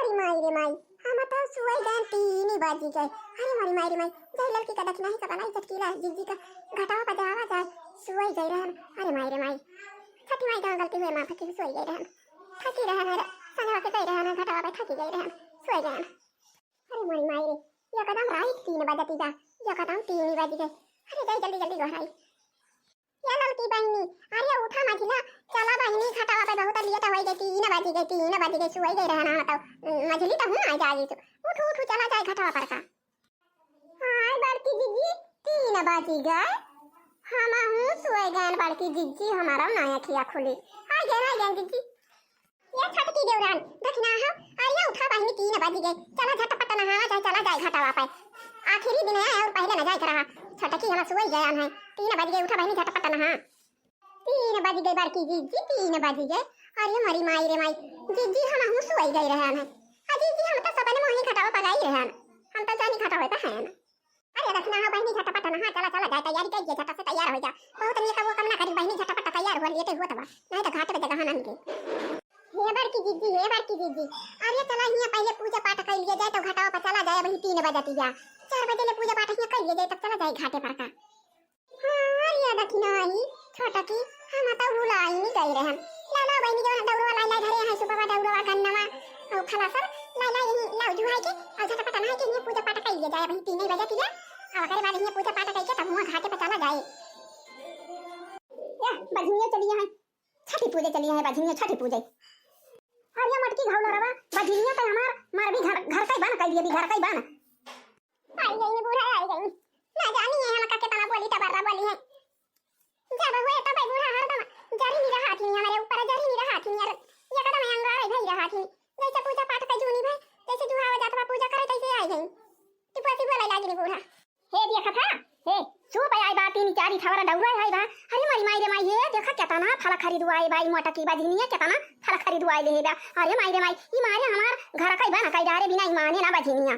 अरे माई रे माई, हम तो सुई गए 3 बज गए। अरे मारी माई रे माई, जाई लड़की का दक्षिणा ही सबना इज्जत कीला जिज्जी का घटावा बजावा जाए सुई गई रहन। अरे माई रे माई, छठी माई का गलती हुई माफ की सुई गई रहन, थकी रहन रे संगवा के गई रहन घटावा पे थकी गई रहन सुई गए। अरे मारी माई रे, ये कदम रात 3 बजती जा, ये कदम 3 बज गए। अरे जाई जल्दी जल्दी घर आई। या लड़की बहनी, अरे उठा मत ना, चला बहनी घटावा पे बहुत लिए तो होई गई 3 बज गए सुई गई रहना तो मझली तो हूं आ जाई तो उठ उठ चला जाए घटावा पर का। हाय बड़की जीजी 3 बज गए, हम हूं सुई गए बड़की जीजी, हमारा नया खिया खुली आ गए जीजी। ये छटकी देवरान दक्षिणा हो, अरे उठा बहनी 3 बज गए, चला झटपट नहावा जाए चला जाए घटावा पे, आखिरी दिन है और पहले न जाए रहा छटकी हम सुई गए हैं। 3 बज गए, उठा बहनी झटपट नहा। 3 बज गए बड़की जीजी 3 बज गए। अरे मरी माई रे माई, जीजी हम हूं सुई गई रहन है। जीजी हम तो सपने मोही घटावा पगाई रहन, हम तो जानी घटावे पे हैं। अरे दक्षिणा हो बहनी झटपट नहा, चला चला जाए तैयारी कीजिए, झटक से तैयार हो जा। बहुत नहीं का वो कम ना करी बहनी झटपट तैयार हो लेते हुआ तब नहीं तो घाट पे जगह ना मिले। हे बड़की जीजी अरे चला हिया पहले पूजा पाठ कर लिए जाए तो घटावा पर चला जाए, वही 3 बजती जा 4 बजे ले पूजा पाठ हिया कर लिए जाए तब चला जाए घाटे पर का। हां ये दक्षिणा आई छोटा की हम तो भुलाई नहीं गई रहन। लाला बहनी जो दौड़वा लाई घरे है सुबह दौड़वा गन्नवा औ खला सर लाई लाउ जुहाई के और झटपट नहा के पूजा पाठ कर लिए जाए, वही 3 बजती जा और करे बाद हिया पूजा पाठ करके तब हुआ घाटे पर चला जाए। या बजनिया चली है छठी पूजा चली है, बजनिया छठी पूजा। अरे मटकी घावला रवा बजनिया तो हमार मार भी घर घर का ही बन कर दिए, भी घर का ही बन आई गई बूढ़ा आई गई ना जानी है हम का कितना बोली तबर्रा बोली है। जब हुए तब बूढ़ा हरदम जरी नहीं रहा थी हमारे ऊपर, जरी नहीं रहा थी यार, ये कदम अंगारे भई रहा थी जैसे पूजा पाठ का जूनी भाई जैसे जुहावा जात पूजा करे तैसे आई गई टिपटी बोले लागी बूढ़ा। हे देखा था हे सुप आई बात 3 4 थवरा दौड़ा है बा। अरे मारी माई रे माई, ये देखा कितना फल खरीदवाई बाई मोटा की बजनिया कितना फल खरीदवाई ले बा। अरे माई रे माई, ई मारे हमार घर का बना कई डारे बिना माने ना बजनिया।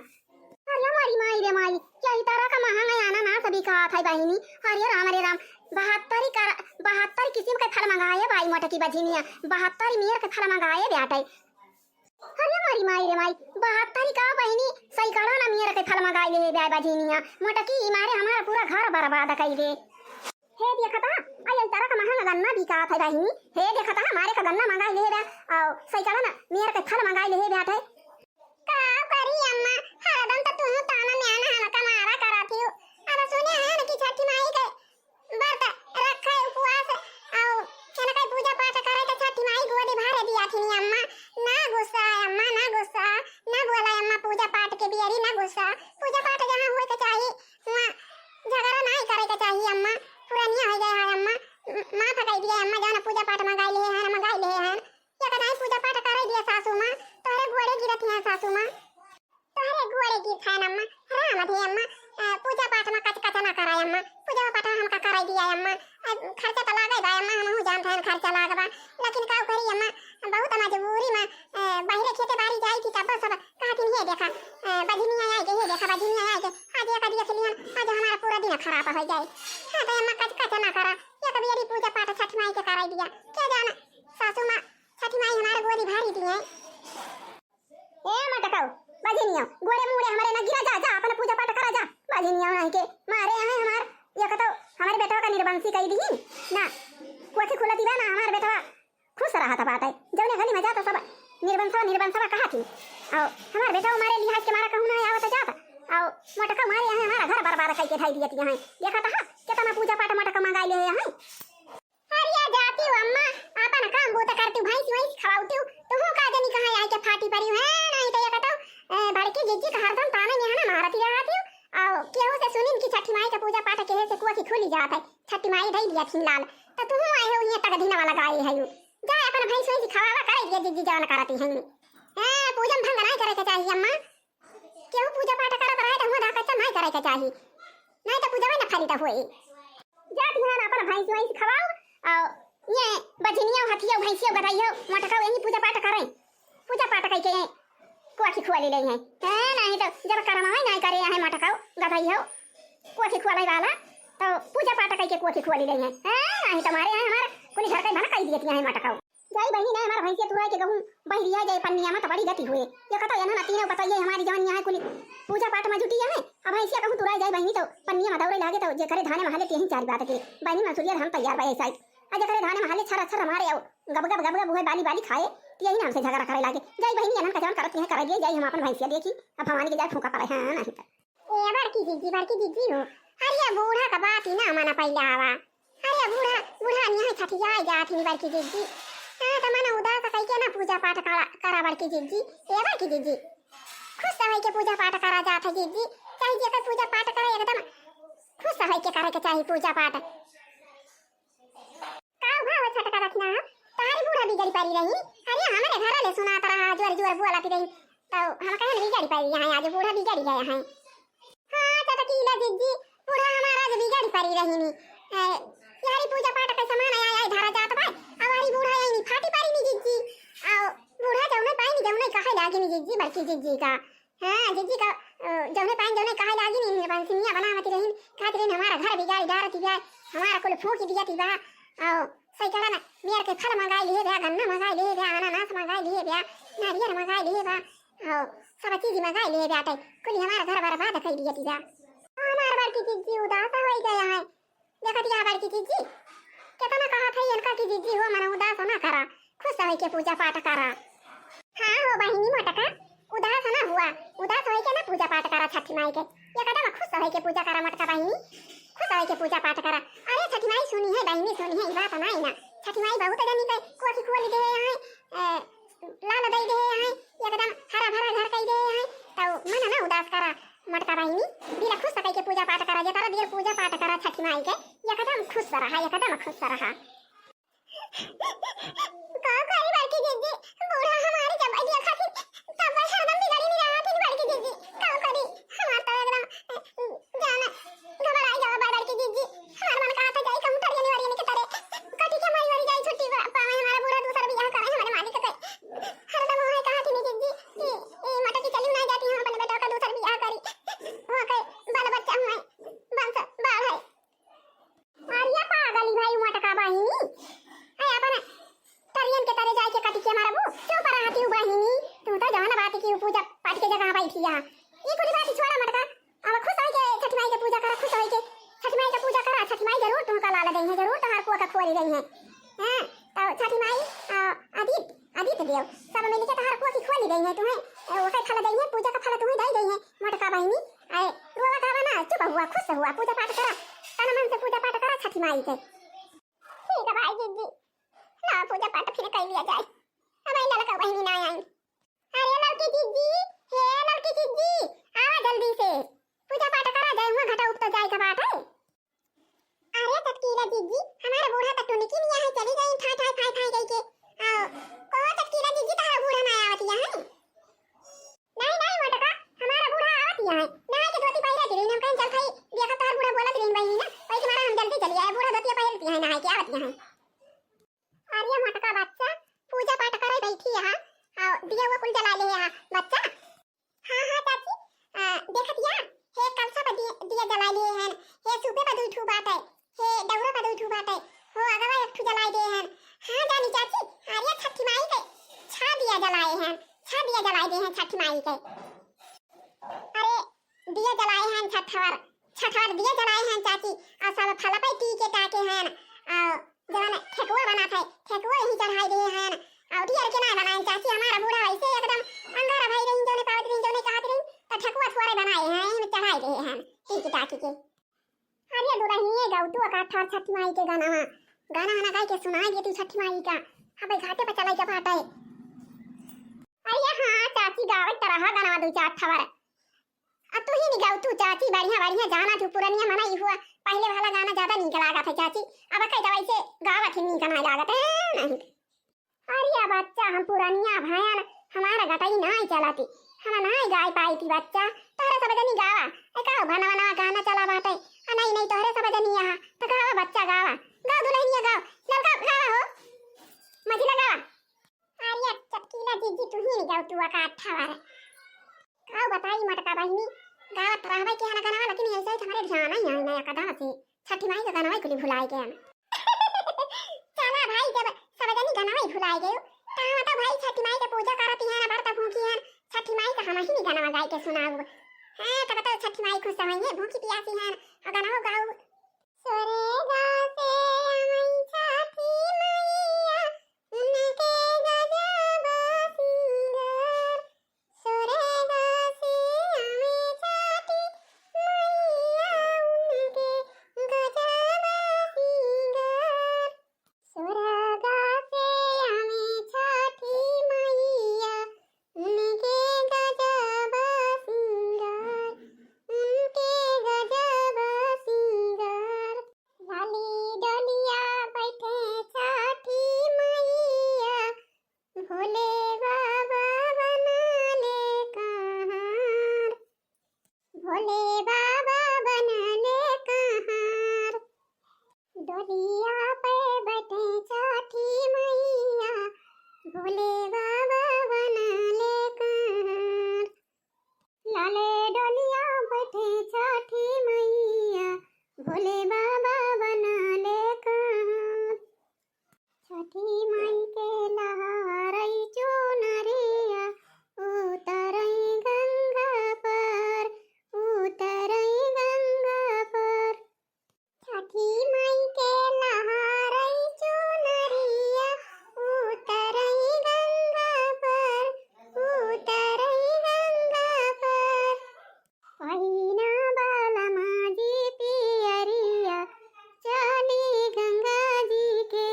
अरे मारी माई रे माई, क्या ही तरह का महंगा आना ना सभी का था बहिनी। अरे राम 72 किस्म के फल मंगाए बाई मोटा की बजनिया, 72 मेर के फल मंगाए बेटा। अरे मारी माई रे माई 72 का बहिनी सही करो ना मेर के फल मंगाई ले बे बजनिया मोटा की मारे हमारा पूरा घर बर्बाद कर दे। हे देखा था आई तरह का महंगा गन्ना बिका था बहिनी, हे देखा था हमारे का गन्ना मंगाई ले बे और सही करो ना मेर के फल मंगाई ले बेटा। का करी अम्मा हरदम तो तू ताना में आना है का मारा कराती हो। अब सुने है ना कि छठी माई के व्रत रखे उपवास और चला के पूजा पाठ करे तो छठी माई गोदी भरे दिया थी अम्मा। ना गुस्सा अम्मा ना गुस्सा ना बोला अम्मा, पूजा पाठ के बियरी ना गुस्सा, पूजा पाठ जहां होए के चाहिए वहां झगड़ा नहीं करे के चाहिए अम्मा। पुरानिया हो गया है अम्मा, माफ कर दिया अम्मा जाना पूजा पाठ मंगाई ले है या कदाई पूजा पाठ करे दिया सासू मां तोरे गोड़े गिरत है सासू मां तोरे गोड़े गिर खान अम्मा राम थे अम्मा। पूजा पाठ में कच कच ना कराय अम्मा, पूजा पाठ हम का कराई दिया अम्मा। खर्चा तो लागे बा अम्मा, हम जानते हैं खर्चा लागबा लेकिन का करी अम्मा बहुत मजबूरी में बाहर खेते बाड़ी जाई थी तब सब कहती है देखा बजनिया आई के, हे देखा बजनिया आई के आज एक दिया के लिए आज हमारा पूरा दिन खराब हो जाए। हां तो अम्मा कच कच ना करा या कभी यदि पूजा पाठ छठ माई के कराई दिया क्या जाना सासू मां छठ माई हमारे गोदी भारी दी है। ए मटकाओ बजनिया गोड़े मुड़े हमारे ना गिरा जा अपना पूजा पाठ करा जा। बजनिया आई के मारे हैं हमार ये कहतो हमारे बेटा का निर्वंशी कई दी ना कोठी खुलती बा ना हमार बेटा खुश रहा था बात है जौने गली में जाता सब निर्वंशवा कहा थी और हमार बेटा हमारे लिहाज के मारा कहूं ना आवत जाता और मटका मारे हैं हमारा घर बर्बाद करके ठाई दिया थी। देखा था कितना पूजा पाठ मटका मंगाई ले हैं। अरे जाती हूं अम्मा अपन काम बहुत करती हूं भैंस वहीं खवाती हूं तुम का जनी कहां आई के फाटी पड़ी है नहीं तो ये कहतो बड़की जीजी का हरदम ताने में है ना मारती रहती हूं और केहू से सुनिन की छठी माई का पूजा पाठ के से कुआ की खुली जात है छठी माई दई दिया थी लाल तो तुम आए हो ये तक दिन वाला गाय है जा अपन भैंस वहीं खवावा करे दिया जीजी जान कराती हैं। हां पूजन भंग नहीं करे के चाहिए अम्मा, केहू पूजा पाठ करत रहे तो हुआ धाकच्चा नहीं करे के चाहिए नहीं तो पूजा में ना फालिता होई जात है ना अपन भैंस वहीं खवाओ और ये बजनिया हथिया भैंसिया गधाइयो मटका यही पूजा पाठ करें पूजा पाठ करके कोठी खुआली ले हैं। हां नहीं तो जब करना नहीं करे है मटका गधाइयो कोठी खुआले वाला तो पूजा पाठ करके कोठी खुआली ले हैं। हां नहीं तो हमारे यहाँ हमारा कुल घर का बना कई दिए हैं मटका जाई बहनी ना हमारा भैंसिया तुराई के गहूं बहरिया जाए पन्निया में तो बड़ी गति हुए ये कहता है ना तीनों बताइए हमारी जवान यहाँ कुल पूजा पाठ में जुटी है अब भैंसिया कहूं तुराई जाए बहनी तो पन्निया में दौड़े लागे तो जे करे धाने में हाले यही चार बात के बहनी में सूर्य हम तैयार भाई साइड आज करे धाने में हाले छरा छरा मारे आओ गब गब हुए बाली बाली खाए यही नाम से झगड़ा करे लागे जाई बहनी अनन का जवान करती है कर दिए जाई हम अपन भैंसिया देखी अब हमारी के जाए फूका पड़े हां नहीं तो ए बार की जीजी हो अरे बूढ़ा का बात ही ना माना पहला आवा अरे बूढ़ा बूढ़ा यहाँ छठी जाए जात ही बार की जीजी हां त माना उदास कई के ना पूजा पाठ करा बार की जीजी ए बार की जीजी खुश होई के पूजा पाठ करा जात है जीजी चाहिए जे पूजा पाठ करे एकदम खुश होई के करे के चाहिए पूजा पाठ का भाव छटका रखना तारी बूढ़ा बिगड़ी पारी रही अरे हमारे घर ले सुनाता रहा जोर जोर बोलाती रही तो हम कहे बिगड़ी पारी यहाँ आज बूढ़ा बिगड़ी गया है हां चटकीला जीजी बूढ़ा हमारा आज बिगड़ी पारी रही नी यारी पूजा पाठ के समान आया धारा जात भाई हमारी बूढ़ा यही नी फाटी पारी नी जीजी आओ बूढ़ा जौने पाई नी जौने कहे लागी नी जीजी बल्कि जीजी का हां जीजी का जौने पाई जौने कहे लागी नी बंसिया बनावती रही खातिर हमारा घर बिगाड़ी डारती जाए हमारा कुल फूक दिया थी बा आओ सही कहा ना मेर के फल मंगाई लिए बा गन्ना मंगाई लिए बा अनानास मंगाई लिए बा नारियल मंगाई लिए बा आओ सब चीज मंगाई लिए बा कुल हमारा घर बर्बाद कर दिया थी बा हमारा बार की जीजी उदास हो गया है देखा दिया बार की जीजी कितना कहा था इनका की जीजी हो मन उदास ना करा खुश हो के पूजा पाठ करा हां हो बहिनी मटका उदास ना हुआ उदास हो के ना पूजा पाठ करा छठी माई के ये कदम खुश हो के पूजा करा मटका बहिनी खुश हो के पूजा पाठ करा अरे छठी माई सुनी है बहिनी सुनी है बात नहीं ना छठी माई बहुत जानी पे कोठी खोल दे है लाल दई दे है एकदम हरा भरा घर कई दे है तो मन ना उदास करा मटका बहिनी दिल खुश हो के पूजा पाठ करा जे तारा दिल पूजा पाठ करा छठी माई के एकदम खुश रहा एकदम खुश रहा का करी बाकी जीजी बूढ़ा हमारी जब दिया खातिर तब हरदम बिगड़ी नहीं रहा थी बाकी जीजी का करी हमार तो एकदम जाना घबराई जावा बाकी जीजी हमार मन कहा था जाई कंप्यूटर यानी वाली ने के तारे कटी के मारी वाली जाई छुट्टी पावे हमारा बूढ़ा दूसरा बियाह करे हमारे मालिक के हरदम होए कहा थी जीजी कि ए मटा की चली ना जाती हम अपने बेटा का दूसरा बियाह करी हो के बाल बच्चा हुए बंस बाल है आरिया पागली भाई मटका बहिनी है अपन तरियन के तारे जाए के कटी के मारबू क्यों पर आती हूं बहिनी तू तो जान बात की पूजा पाठ के जगह बैठी यहां ये कोई बात छोड़ा मटका अब खुश होई के छठ माई के पूजा करा खुश होई के छठ माई का पूजा करा छठ माई जरूर तुमका लाल देई है जरूर तुम्हार को का खोली देई है हां तो छठ माई आदित्य देव सब मिल के तुम्हार को की खोली देई है तुम्हें वो का फल देई है पूजा का फल तुम्हें देई है मटका बहिनी आए रोवा का बना चुप हुआ खुश हुआ पूजा पाठ करा तन मन से पूजा पाठ करा छठ माई के ठीक है भाई जीजी ना पूजा पाठ फिर कर लिया जाए अब आई लड़का बहिनी ना आई अरे लड़की जीजी हे लड़की जीजी आवा जल्दी से पूजा पाठ करा जाए वहां घटा उठ तो जाए का बात है अरे तटकीला जीजी हमारा बूढ़ा तक तो निकल नहीं है चली गई ठा ठा खाई खाई गई के आओ को तटकीला जीजी तारा बूढ़ा ना आवत यहां नहीं मटका हमारा बूढ़ा आवत यहां ना के धोती पहिरा दी हम कहीं चल खाई देखा तार बूढ़ा बोलत रही बहिनी ना भाई तुम्हारा हम जल्दी चली आए बूढ़ा धोती पहिरती है ना के आवत यहां अरे मटका बच्चा पूजा पाठ करे बैठी यहां आओ दिया वो कुल जला ले यहां बच्चा हां चाची देखत या हे कलसा पर दिया जला लिए हैं हे सुबह पर दुई ठू बात है हे दौरा पर दुई ठू बात है हो अगवा एक ठू जला दे हैं हां जानी चाची अरे छठी माई के छा दिया जलाए हैं छा दिया जलाए दे हैं छठी माई के अरे दिया जलाए हैं छठवर दिया जलाए हैं चाची और सब फल पे टी के ताके हैं जवान ठेकुआ बना था ठेकुआ ही चढ़ाई दे हैं और दिया के ना बनाए चाची हमारा बूढ़ा वैसे एकदम अंगारा भाई रही जोने पावत रही जोने कहत रही तो ठेकुआ थोड़े बनाए हैं हम चढ़ाई दे हैं टी ताकी के अरे दुरहिए गौतू का ठर छठी माई के गाना गाना गाय के सुनाई दे तू छठी माई का अब घाटे पे चलाई के फाटा है अरे हां चाची गावत तरह गाना दू चार ठवर अब तू ही नहीं गाऊ तू चाची बढ़िया जाना तू पुरानिया मनाई हुआ पहले वाला गाना ज्यादा निकल आगा था चाची अब कई दवाई से गावा थी निकल आ लागत है नहीं अरे बच्चा हम पुरानिया भायन हमारा गटाई नहीं चलाती हम नहीं गाय पाई थी बच्चा तोरे सब जनी गावा ए का भनवा गाना चला बाटे नहीं तोरे सब जनी यहां तो गावा बच्चा गावा गा दुल्हनिया गाओ लड़का गावा हो मझिला गावा अरे चटकीला जीजी तू ही नहीं गाऊ तू का ठवर का बताई मटका बहिनी गावत रहबे के हना गाना लेकिन ऐसे ही हमारे ध्यान नहीं आए नया कदा से छठी माई का गाना कुली भुलाए के हम चला भाई जब सब जनी गाना ही भुलाए गयो कहां तो भाई छठी माई के पूजा करती है ना बरता भूखी है छठी माई का हम ही गाना गाई के सुनाऊ हां तब तो छठी माई खुश होइए भूखी प्यासी है गाना गाऊ सोरेगा से अमई छठी मैया उनके गजब सिंगार सोरेगा से अमई छठी मैया उनके गजब सिंगार सोरेगा से अमई छठी मैया उनके गजब सिंगार उनके गजब सिंगार लाली डोलिया बैठे छठी मैया भोले बाबा बना ले कहार भोले बाबा बना ले कहार डोलिया पे बैठे छठी मैया भोले बाबा बना ले कहार लाले डोलिया बैठे छठी मैया भोले बाबा बना ले कहार छठी माई के लहरई चुनरिया उतरई गंगा पर छठी माई के लहरई चुनरिया उतरई गंगा पर पहिना बाला माजी पियरिया चली गंगा जी के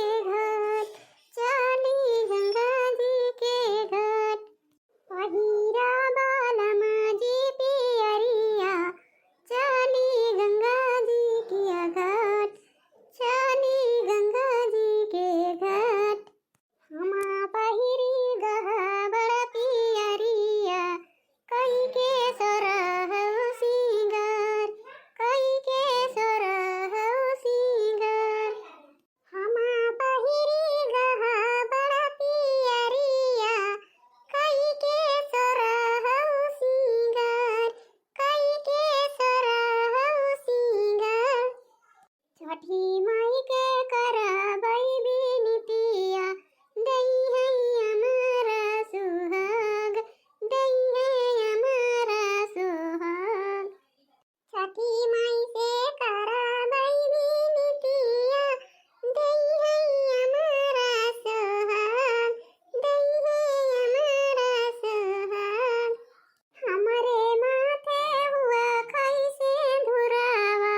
घाट पहिरा बाला माजी पियरिया चली गंगा जी के घाट हमा पहिरी गहबड़ पियरिया कई के सरहु सिंगार हमा पहिरी गहबड़ पियरिया कई के सरहु सिंगार छठी माई के करबई बिनतिया दई है हमारा सुहाग छठी माई से करबई बिनतिया दई है हमारा सुहाग हमरे माथे हुआ कैसे धुरावा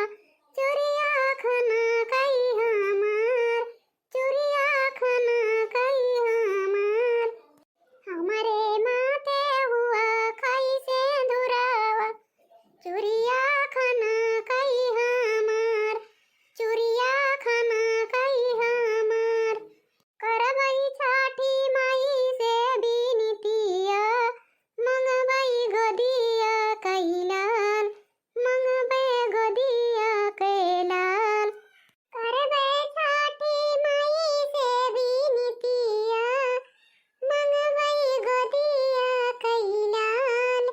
चुरिया खाना कई हमार हमरे माथे हुआ कैसे धुरावा चुरिया खाना कई हमार करबई छठी माई से बिनतिया मंगबई गोदिया कैलाल करबई छठी माई से बिनतिया मंगबई गोदिया कैलाल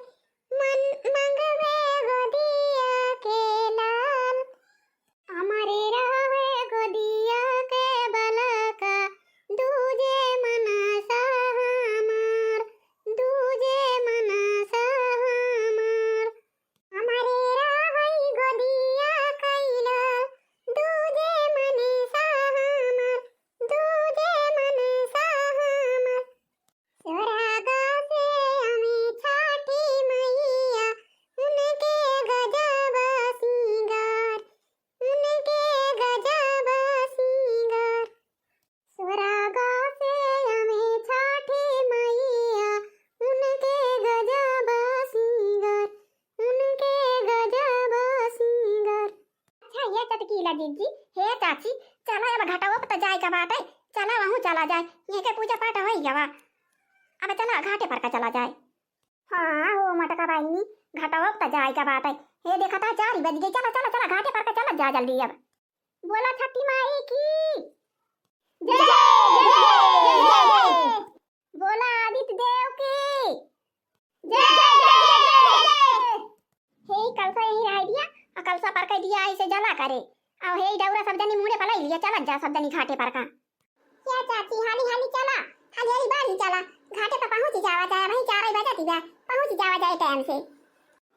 हमारे रहे गोदिया के बलका दूजे मनसा हमार हमारे रहे गोदिया कैला दूजे मनसा हमार सोरागा से अमी छठी मैया उनके गजब सिंगार सोरागा से अमी छठी मैया उनके गजब सिंगार अच्छा ये चटकीला दीदी हे चाची चला अब घाटावा पर जाए का बात है चला वहाँ चला जाए ये के पूजा पाठ हो गया अब चला घाटे पर का चला जाए हाँ हो मटका बाई घाटावा पर जाए का बात है ये देखा था 4 बज गई चला घाटे पर का चला जा जल्दी अब बोला छठी माई की जय बोला आदित्य देव की जय हे कलसा यही रह दिया कलसा पर कह दिया ऐसे जला करे और हे डौरा सब जनी मुड़े पलाई लिया चला जा सब जनी घाटे पर का क्या चाची हाली हाली चला, हाली हाली बारी चला, घाटे पे पहुंच जावा जाए, वही 4 बजे बा पहुंच जावा जाए टाइम से।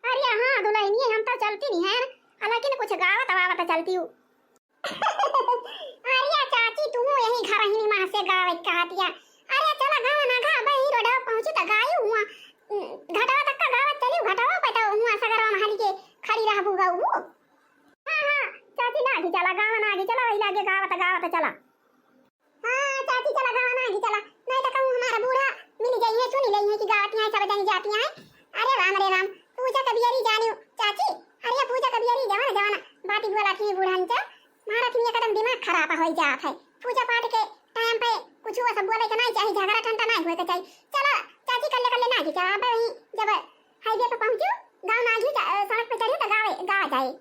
अरे हां दुल्हनिए हम तो चलती नहीं है, हालांकि कुछ गावत आवावत चलती हूं। अरे चाची तू यही घर ही मां से गावत कहतिया। अरे चला गावा ना गा बही रोड पहुंची त गायू हुआ घटावा तक का गावत चली, घटावा पे तो हुआ सगरवा हाली के खड़ी रहबू गाऊ। हां हां चाची ना की चला गावा ना की चला, वही लागे गावत गावत चला। हां चाची चला गावा ना की चला, नहीं तो कहूं हमारा बूढ़ा मिल गई है, सुनी गई है कि गावत यहां सब जानी जाती हैं। अरे राम पूजा कबियरी जानियो चाची। अरे पूजा कबियरी जवाना जवाना बाटी वाला थी बूढ़ा नीचा मारा थी एकदम दिमाग खराब हो जात है। पूजा पाठ के टाइम पे कुछ हुआ सब बोले के नहीं चाहिए, झगड़ा ठंडा नहीं होए के चाहिए। चलो चाची कल्ले ना की चला अब वही जब हाईवे पे पहुंचू गांव ना की सड़क पे चढ़ी तो गावा जाए।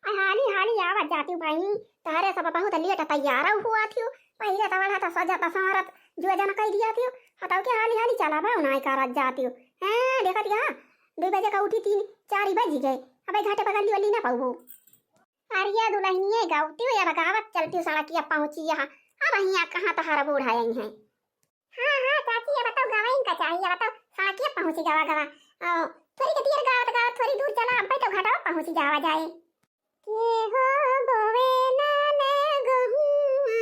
हाली हाली आवाज जाती भाई तारे सब बहुत लेट तैयार हुआ थी, पहले तो वाला था सजा था संवरत जो जना कह दिया थी हटाओ के हाली हाली चला भाव ना करत जाती हैं। देखत या 2 बजे का उठी 3-4 बज गए, अबे घाटे पकड़ ली ना पाऊ। अरे दुल्हनिए गावती हो या गावत चलती सड़किया पहुंची यहाँ, अब यहाँ कहाँ तहारा बूढ़ा आई है। हाँ हाँ चाची ये बताओ गावा इनका चाहिए, बताओ सड़किया पहुंची गावा गावा थोड़ी देर गावत गावत थोड़ी दूर चला अब तो घाटा पहुंची जावा जाए। के हो बोवे ना गहुआ,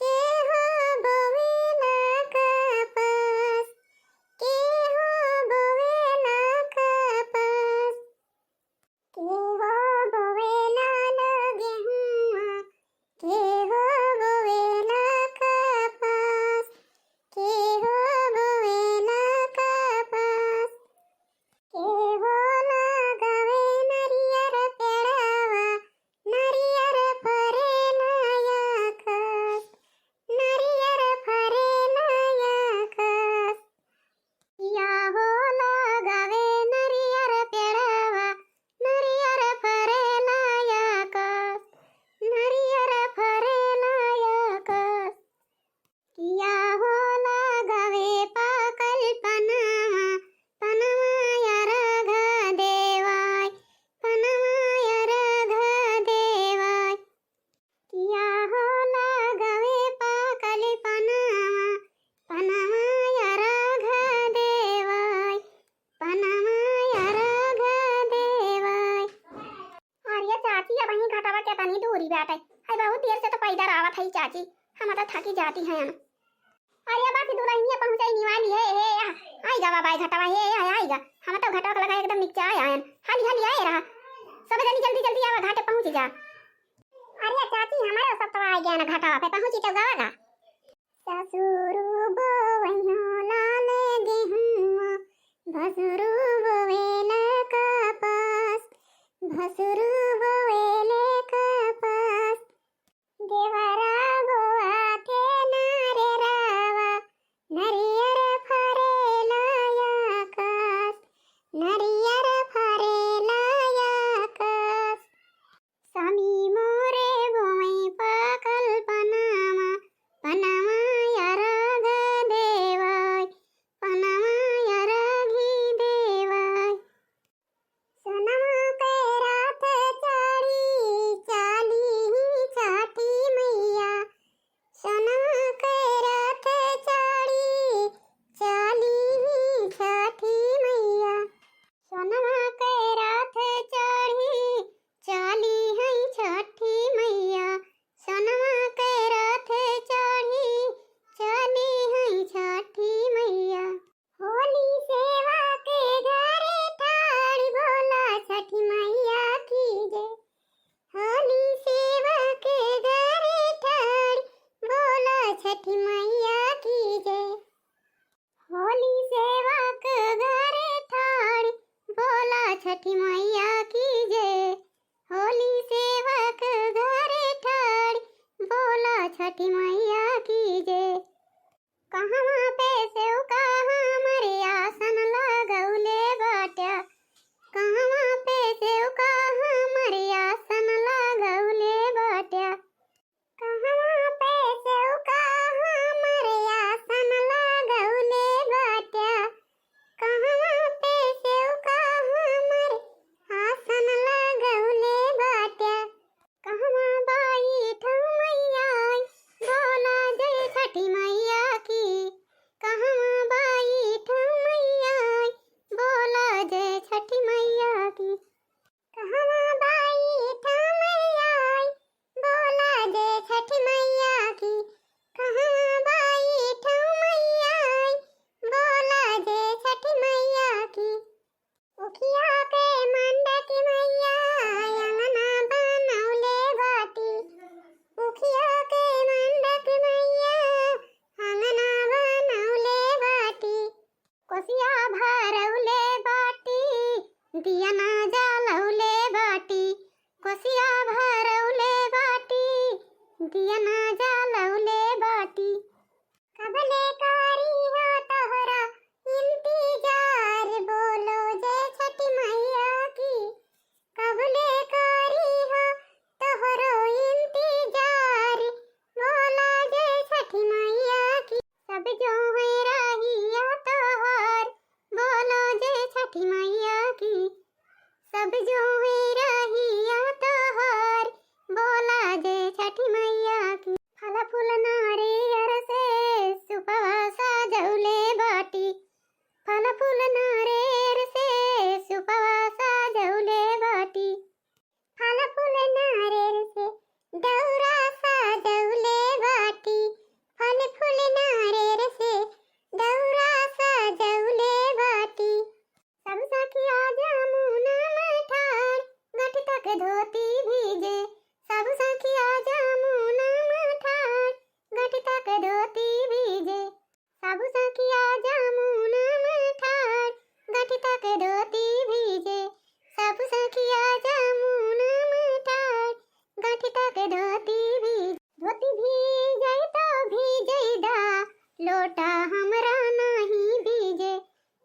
के हो बोवे ना कपास, के हो बोवे ना कपास, के हो बोवे ना गेहुआ, के हो बोवे ना कपास, के हो बोवे ना कपास, के हो लगावे नरियर पेड़ावा, नरियर फरे नया कस, नरियर फरे नया कस। या हो लगावे नरियर पेड़ावा, नरियर फरे नया कस, नरियर फरे नया कस। किया हो लगावे पाकल पनामा, पनामा यरघ देवाय, पनामा यरघ देवाय। किया हो लगावे पाकल पनामा, पनामा यरघ देवाय, पनामा यरघ देवाय। अरे चाची अब वहीं घटावा के तनी दूरी बैठे है, बहुत देर से तो पैदल आवत है चाची, हम तो थकी जाती हैं। अरे बात दुल्हनिया पहुंचाई निवाली है आई गा बाबा घटावा है आई गा, हम तो घटावा लगा एकदम नीचे आए हैं, हाली हाली आए रहा सब जल्दी जल्दी जल्दी आवा घाटे पहुंच जा। अरे चाची हमारा सब तो आ गया ना घटावा पे पहुंची तो गावागा। ससुरु बोवैया लाल गेहुआ, भसुरु बोवेला कपास, भसुरु बोवेले कपास। देवरा बोआ थे नारे रावा, नरियर फरे लाया कस, नरियर फरे लाया कस। स्वामी मोरे बोई पाकल पनामा, पनामा यरघ देवाय, पनामा यरघी देवाय। सोनमा के रात चाली चाली ही छाती मैया, सोनमा के रात चाली चाली ही छाती मैया, सोनमा के रात चाली चाली है छठी मैया, सोनमा के रात चाली चाली है छठी मैया। होली सेवा के घरे ठाड़ी बोला छठी मैया की जय, होली सेवा के घरे ठाड़ी बोला छठी मैया की जय, होली सेवा के घरे ठाड़ी बोला छठी मैया की जय, होली सेवा के घरे ठाड़ी बोला छठी मैया की जय। कहवा पे सेव कहाँ मरे आसन लगौले बाट्या, कहवा पे सेव कहाँ मरे आसन लगौले बाट्या, कहवा पे सेव कहाँ मरे आसन लगौले बाट्या, कहवा पे सेव कहाँ मरे भरौले बाटी दिया ना जलौले बाटी कोसिया भरौले बाटी दिया ना जलौले बाटी कबले कारी हो तोहरा इंतजार बोलो जय छठी मैया की कबले कारी हो तोहरो इंतजार बोला जय छठी मैया की सब जो है रहिया तोहर बोलो जय छठी मैया की सब जो है रहिया तोहर बोला जय छठी मैया की फल फूल नारियर से सुपवासा जौले बाटी फल फूल नारियर से सुपवासा जौले बाटी फल फूल नारियल से दौरा सजौले बाटी फल फूल नारियल से दौरा सजौले बाटी सब सखिया जमुना में ठाड़ गठ तक धोती भीजे सब सखिया जमुना में ठाड़ गठ तक धोती भीजे सब सखिया जमुना में ठाड़ गठ तक धोती भीजे सब सखिया जमुना में ठाड़ गठ तक धोती भीजे धोती भीजे तो भीजे दा लोटा हमरा नहीं भीजे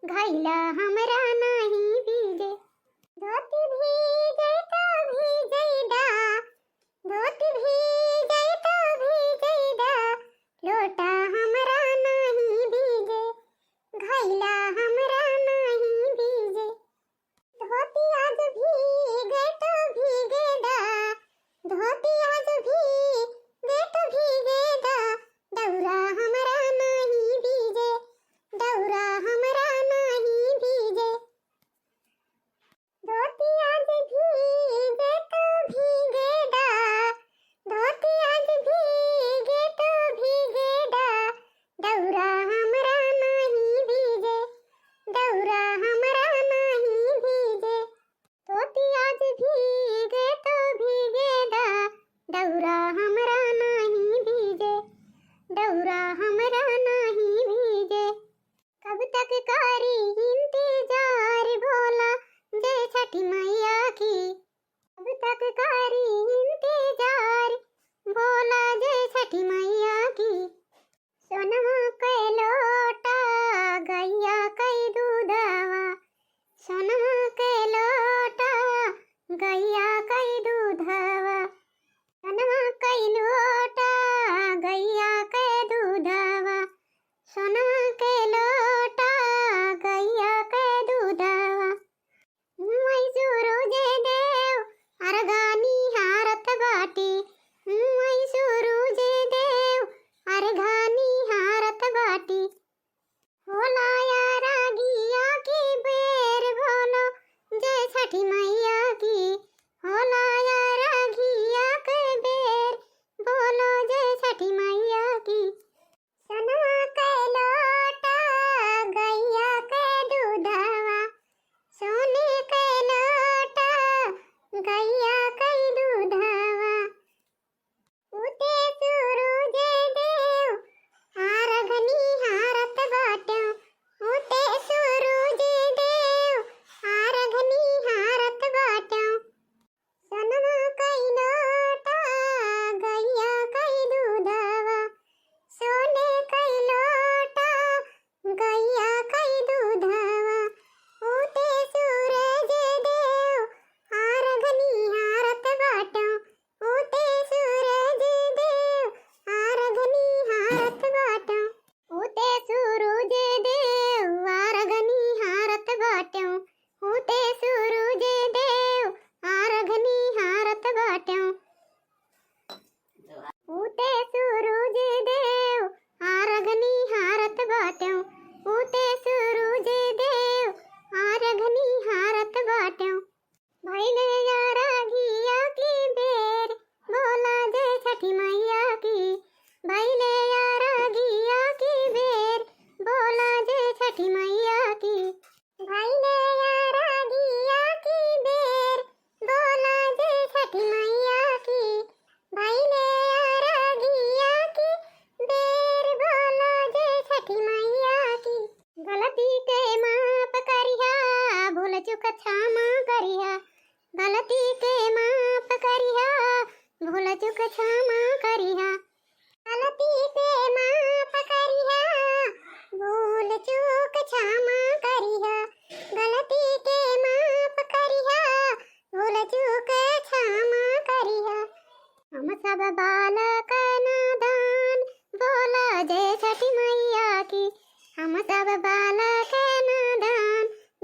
घैला हमरा नहीं भीजे धोती भीजे तो भीजे दा धोती भीजे तो भीजे दा लोटा हमरा नहीं भीजे घैला हमरा नहीं भीजे धोती आज भीगे तो भीगे दा धोती आज भीगे तो भीगे दा दौरा हमरा नहीं भीजे दौरा हमरा नहीं भीजे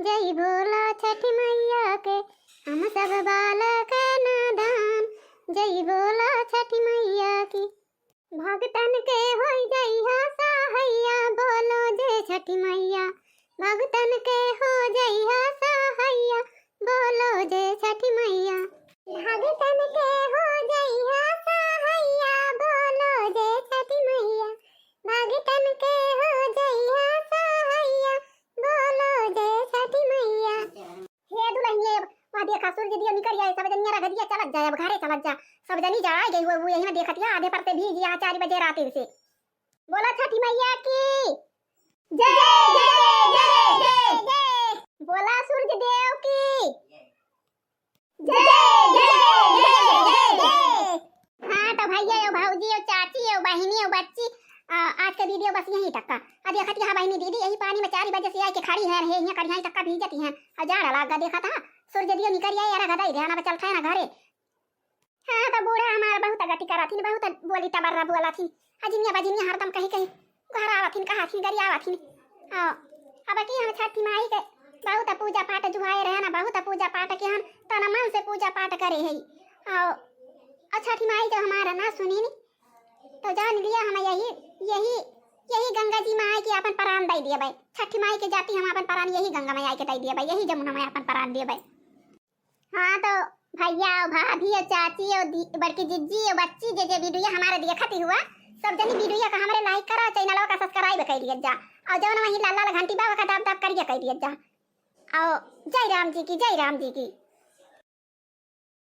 जय भोला छठी मैया के हम सब बालक नादान, जय भोला छठी मैया की। भगतन के हो जइहा सहाइया, बोलो जय छठी मैया। भगतन के हो जइहा सहाइया, बोलो जय छठी मैया। भगतन के हो जइहा सहाइया, बोलो जय छठी मैया। भगतन के हो जइहा सहाइया, बोलो जय छठी मैया। हे दुल्हनिए वहाँ देखा सूरज दियो निकल आए, सब जनिया रख दिया, चलत जाए अब घरे चलत जा। सब जनी जा गई वो यही में देखत या आधे पर से भीज या 4 बजे रात से। बोला छठी मैया की जय जय जय जय जय। बोला सूरज देव की जय जय जय जय जय। हाँ तो भैया यो भाऊजी यो चाची यो बहनी यो बच्ची आज का वीडियो बस यही तक का। अब देखत यहाँ बहनी दीदी यही पानी में 4 बजे से आई के खड़ी है यहाँ कढ़िया तक का भीजती हैं। हजार लागा देखा था सूरज दियो निकल आया यार गदाई ध्यान चल था ना घरे। हाँ तो बूढ़ा हमारा बहुत गति करा थी, बहुत बोली तबर्रा बोला थी। अजिनिया बजिनिया हरदम कहीं कहीं घर आवत कहा थी गरी आवत अब की हम छठी माई के बहुत पूजा पाठ जुहाए रहे ना, बहुत पूजा पाठ के हम तन मन से पूजा पाठ करे है। और छठी माई जो हमारा ना सुनी नी तो जान लिया हम यही यही यही गंगा जी माई के अपन प्राण दे दिए भाई। छठी माई के जाति हम अपन प्राण यही गंगा माई के दे दिए भाई, यही जमुना में अपन प्राण दिए भाई। हाँ तो भैया और भाभी और चाची और बड़की जिज्जी और बच्ची जे वीडियो हमारे देखती हुआ सब जनी वीडियो का हमारे लाइक करो, चैनल का सब्सक्राइब कर दिया जा और जवन वही लाल लाल घंटी बाबा का दब दब करिए कर दिया जा। और जय राम जी की, जय राम जी की।